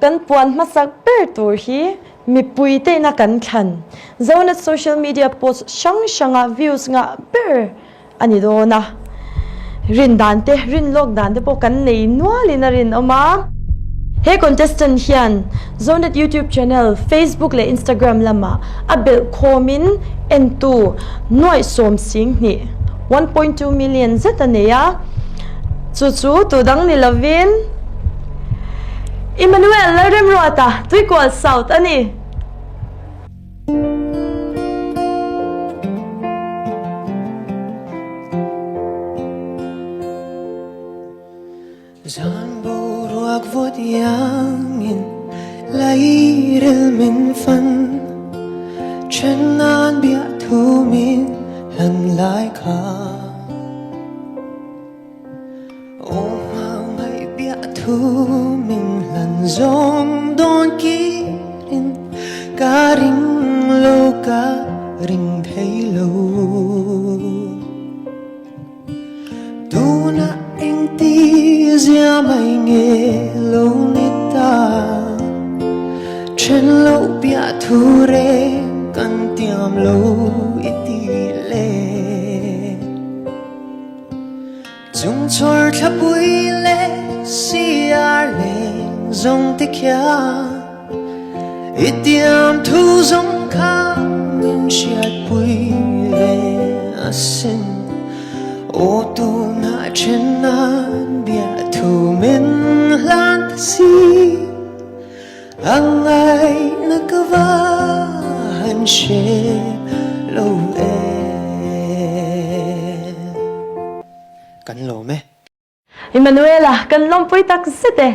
kan puan masak per tur hi mi puite na kan khan zona social media post shanga views nga per ani do na rin dan te rin lok dan te po kan nei nualina rin oma he contestant hian zonet YouTube channel Facebook le Instagram lama abel khomin n2 noi som sing ni 1.2 million zetaneya chu tu dang ni lovin Emmanuel ladem rota tuikol south ani Zan boruak vot yangin lairil min fan chenan bia thu min lan lai kha o ma mai bia thu min lan zong don kirin ka ring lo ka ring thei lo tu na anh ti zia mai nghe lâu nita trên lâu bia thu re căn tiam lâu iti le chung chor thapui le siar le zong te kya itiam thu zong kha min shiat pui le asin o tu na trên nan bia thu min lan si ang ai na kava han she lo e kan lo me Emmanuela kan lom pui tak sete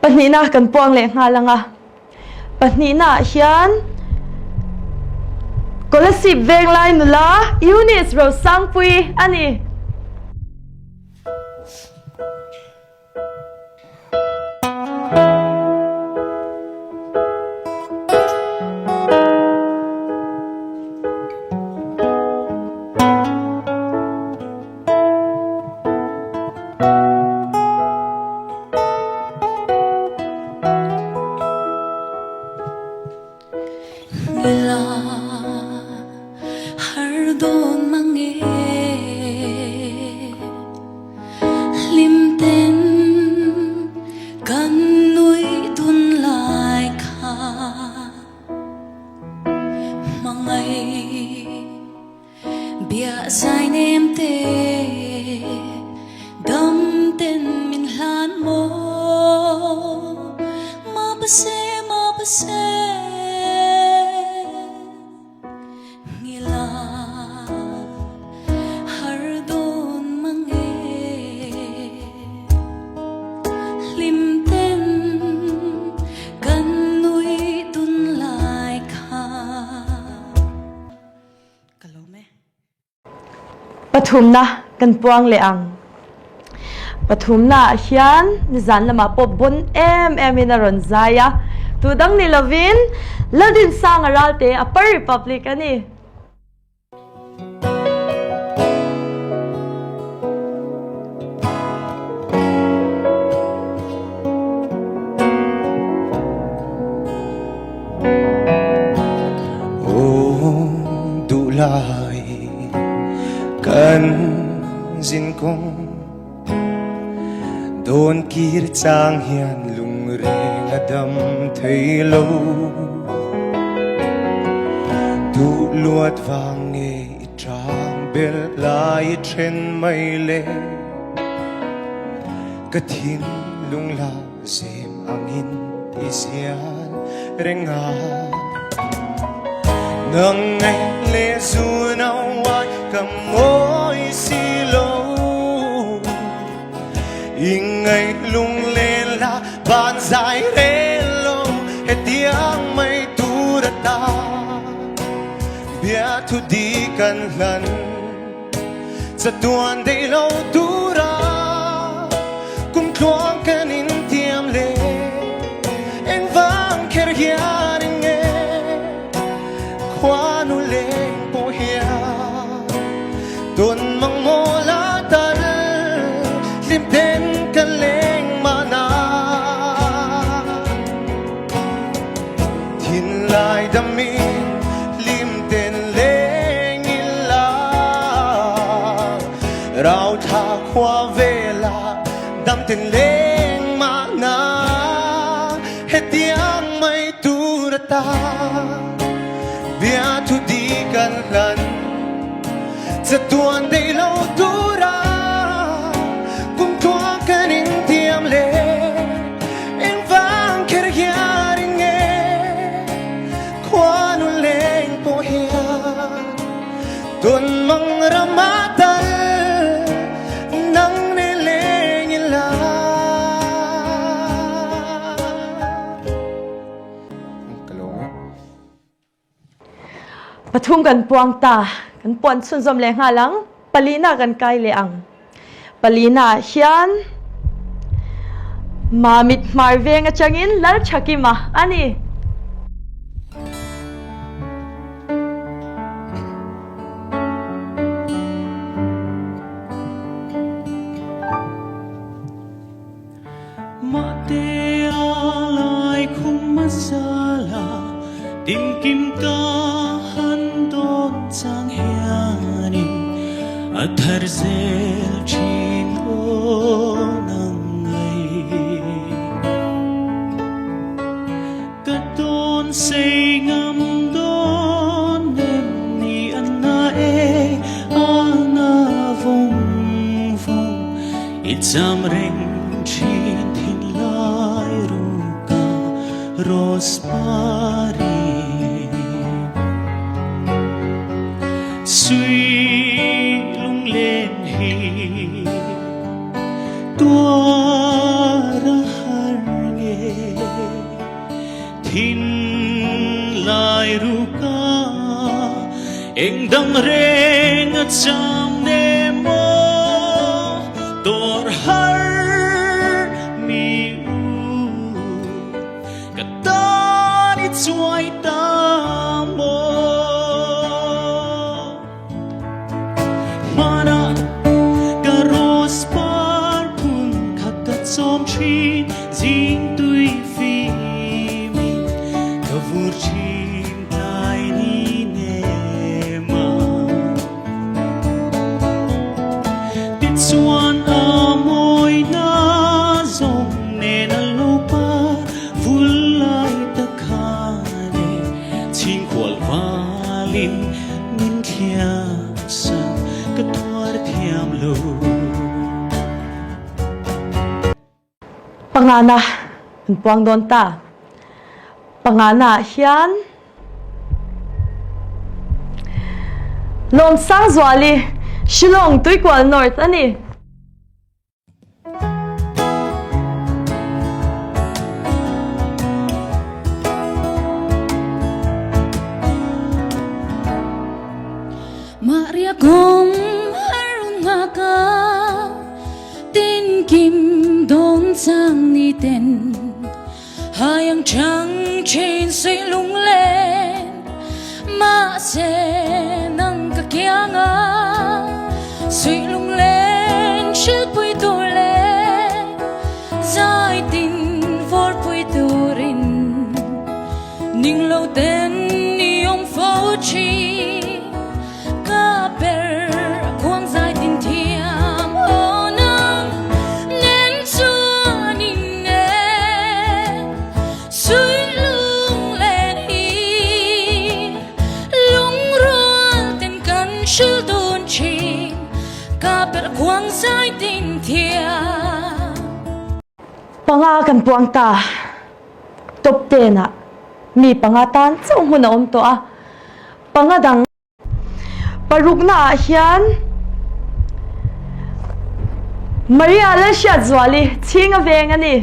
panina kan puang le ngalanga panina hian kolasip veng lai nula Eunice ro sangpui ani bia sai nem te dam ten min hlan mo ma pase ngila har don mange lim ten kan nui tun lai kha kalome pathum na kan puang le ang pathum na hian zan lama pop bon em in a ron zaya tu dang ni lovin ladin sang aralte upper republic ani Dulai kan zin kong don kir chang hian lung reng adam thei lo du luat vang nge trang bel lai chen mai le ka thin lung la zem angin isian renga nang ngày lệ du nau ai cầm môi xì lô in ngày lung lên là bàn dài hello hết tiếng mây tu đã ta biết thu đi cần lần za tuan đây lâu tu ra cùng thoáng cái nín tiêm lệ em vang kher hiền nghe khoa nu lên po hia tuần mang mô lá tan lim tên kan leng mana lai đam mi lim tên lên ila rau tha khoa về là đam tên lên mà na hết tiếng mây tu ra ta bia tu đi gần lầnจะตัวได้เล่าตัวรากุมตัวกันอินเทียมเลเอ็งฟังแค่เรียริงเงควานุเลงโปเฮียตุนมังรามาตัลนังเนเลงอิลาปทุมกันปวงตากันปวนสุนสมแรงหาหลังปลีนากันไกลเลยอังปลีนาเฮียนมามิดมาเวงจังอินแล้วชักิมาอันนี้มาเตอะไรคุมมาซาลาติมกิมตาหันโดนจางเฮียนินอัธรเซลชินโอนังไงกะโดนเซงามโดนเนมนีอันนาเออานาฟงฟงอิจามเริงชินทินลายรูกาโรสมารี suy lung lên hi tua ra har nghe thin lai ru ca eng dang reng cham ne mo tor har mi u ka ta ni chuai ta mo som chin zing tui phi mi ka vur chin tai ni ne ma tit suan a moi na zong ne na lo pa vul lai ta kha ne chin kwal valin min khia sa ka twar thiam lo pangana puang don ta pangana hian lom sang zwali shillong tuikwal north ani Maria gom harunga tin kim don sang ni ten hayang chang chen say lung lên ma se nang ka kya nga say lung lên shil pui tu lên zai tin vor pui tu rin ning lo ten ni ong fo chi ka per kwang zai tin thiam o nang nen chuan in ne sui lung lên hi lung rual ten kan shil don chi ka per kwang zai tin thiam panga kan puang ta top te na mi panga tan chong huna om to a panga dang parukna hian Maria la sha zwali chinga veng ani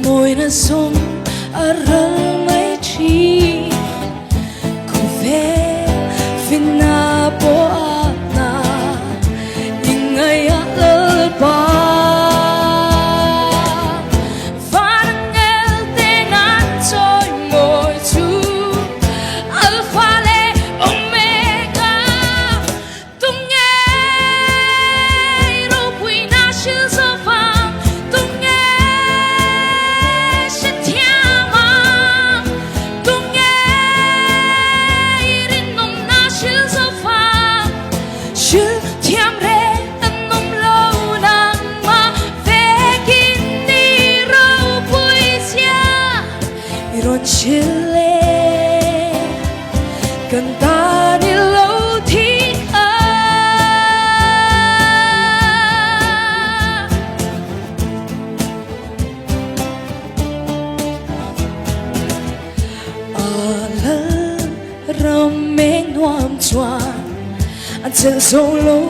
ngồi na sông ở răng mấy chi cô về finna po na chile cần ta đi lâu thì ram men nuam chua an chân solo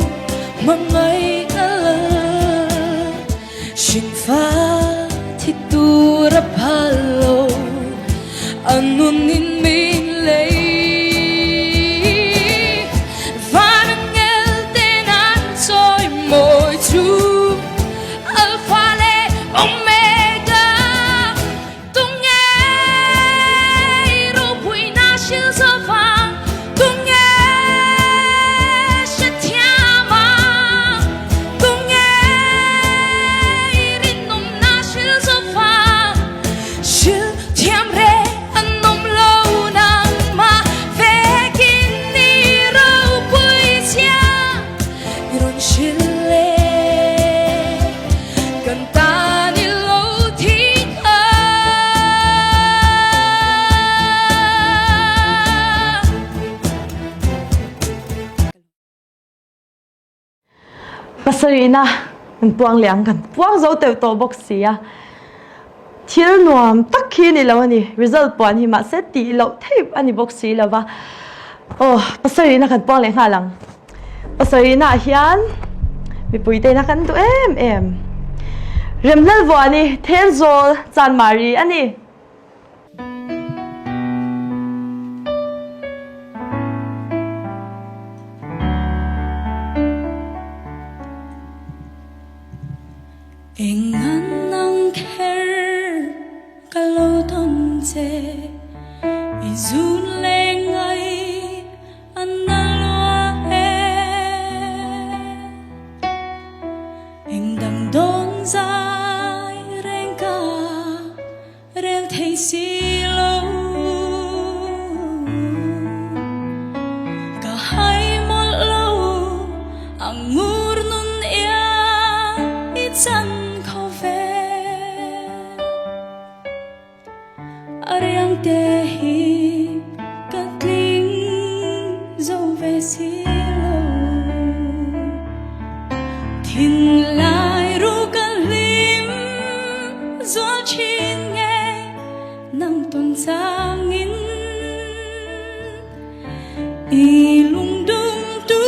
mang ngay ala shin fa thi tu ra palo anun in min lei van ngel ten an soi moi chu alpha le omega tung nghe ro pui na shil so fa tung nghe shatya ma tung nghe rin nom na shil so fa shil thiam re an nom lâu nang ma ve kin ni ro pui sia ron shil le kan ta ni lâu thi pasarina an puang liang kan puang zo te to box sia thil nuam tak khi ni lo ani result puan hi ma se ti lo thep ani box si lawa oh pasarina kan puang liang halang pasarina hian mi puite na kan tu em remlal vo ani then zol chan mari ani Ingan ang ker kalodon je izun lengay analwa engdang don zai renga rel thei silo ka hai mol lo ang ngur nun ya itsan ariang te hi katling zo ve silo thin lai ru kalim zo chin nge nang ton sangin ilung dung tu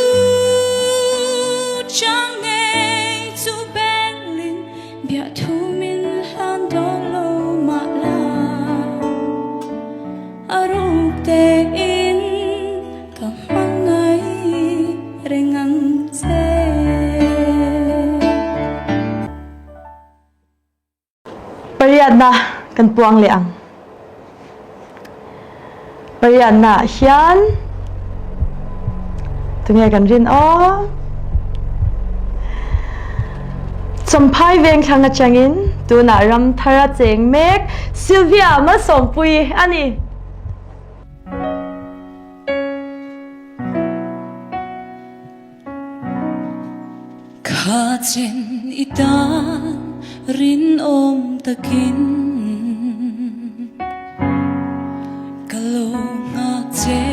chang nge zu belin bia thu min han dolo ma la arung te in kamangai rengang se Pariadna kan puang liang Pariadna hian tunge kan rin o chomphai veng thanga changin tuna ram thara cheng mek Sylvia ma sompui ani Khachen itan rin om takin kalo ngak che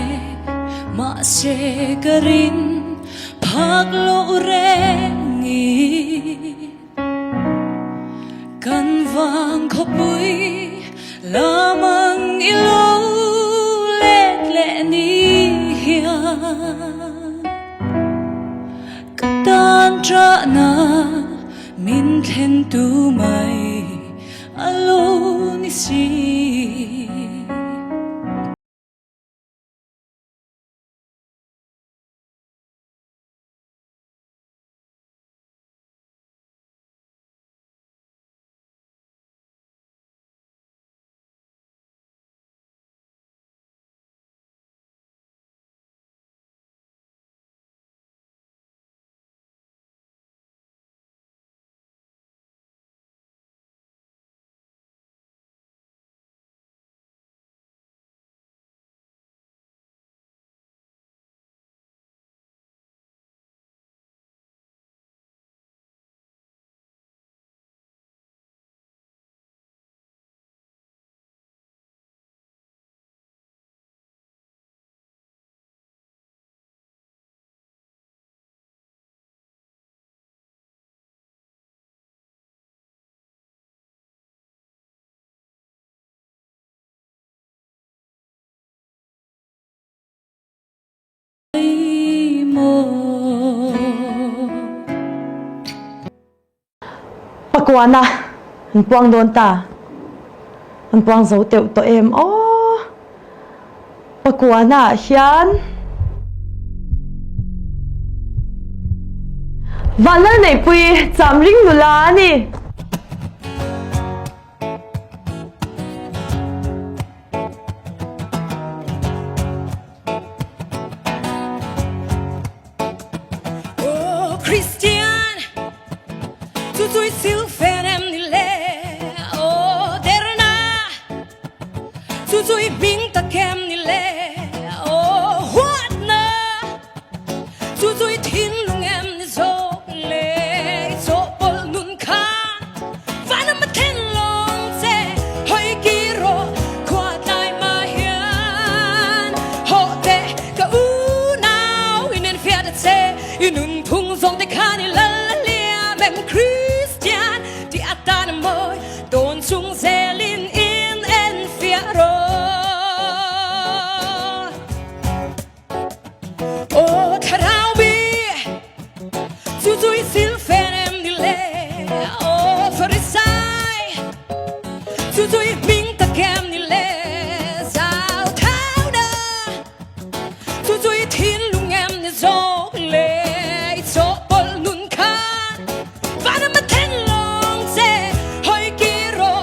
ma se karin phaglo rengi kan vang khopui lamang ilo let le ni hian tan tra na min khen tu mai alo ni si Pakwana an puang don ta an puang zo teu to em o pakwana hian vanla nei pui cham ring nula ni Oh, Christian, tu tui sil fenem ni le. Oh, derna, tu tui bing ta kem ni le. Oh, what na, tu tui tin lung em ni so le. So pol nun kan, vana ma ten long se. Hoi giro, kwa dai ma hian. Ho te ka u now inen fiat se. Inun pung song te kani la la lia mem Christian di atan moy don sung selin in en fiaro oh tarawi tu tu sil fenem di le oh farisai tu tu bing ta kem ni le sao thao da tu tu tin lung em ni zo le so pol nun kan vana ma ten long se hoi giro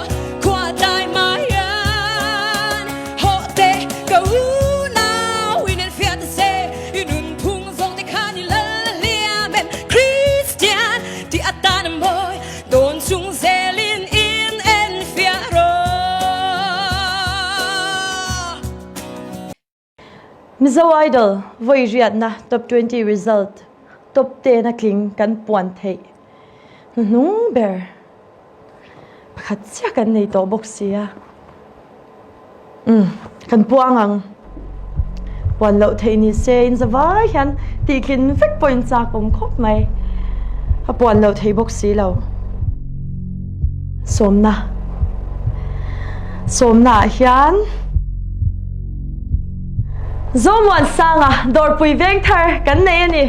kwa dai ma yan ho te ka u now in el fiat se inun pung song te kan ni la lia men Christian di atan moy don sung selin in en fiaro Mizo Idol voi riat na top 20 result top 10 na kling kan puan thei nung ber pakhat sia kan nei to box sia kan puang ang puan lo thei ni se in zawai hian ti khin vek point cha kom khop mai a puan lo thei box si lo somna hian Zomwan sanga dor pui veng thar kan nei ani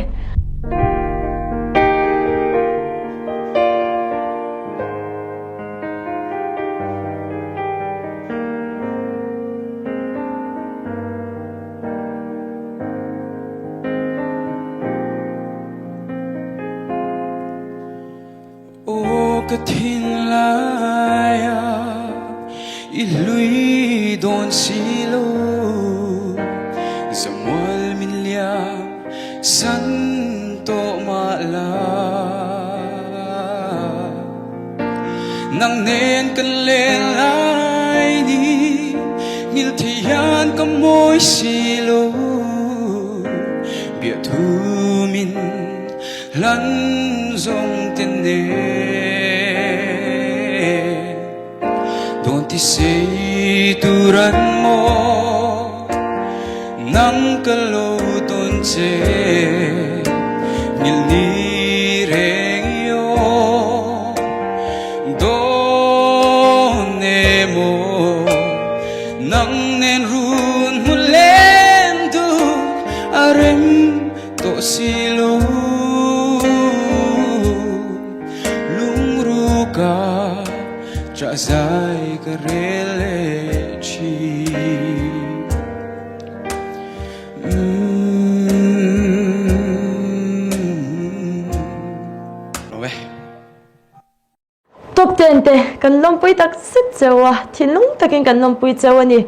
O kathin laya ilui don silo Samuel Milia Santo Mala Nang nen kan lelai ni Ngil thiyan kamoy silo Bia thu min lan zong tene Don ti say turan mo Nang kaluton se Nilireng yo Done mo Nang nenrun mulen du Arem to silo Lungruka Chazay karelechi top 10 te kan lompui tak sit chewa thinlung takin kan lompui chewa ni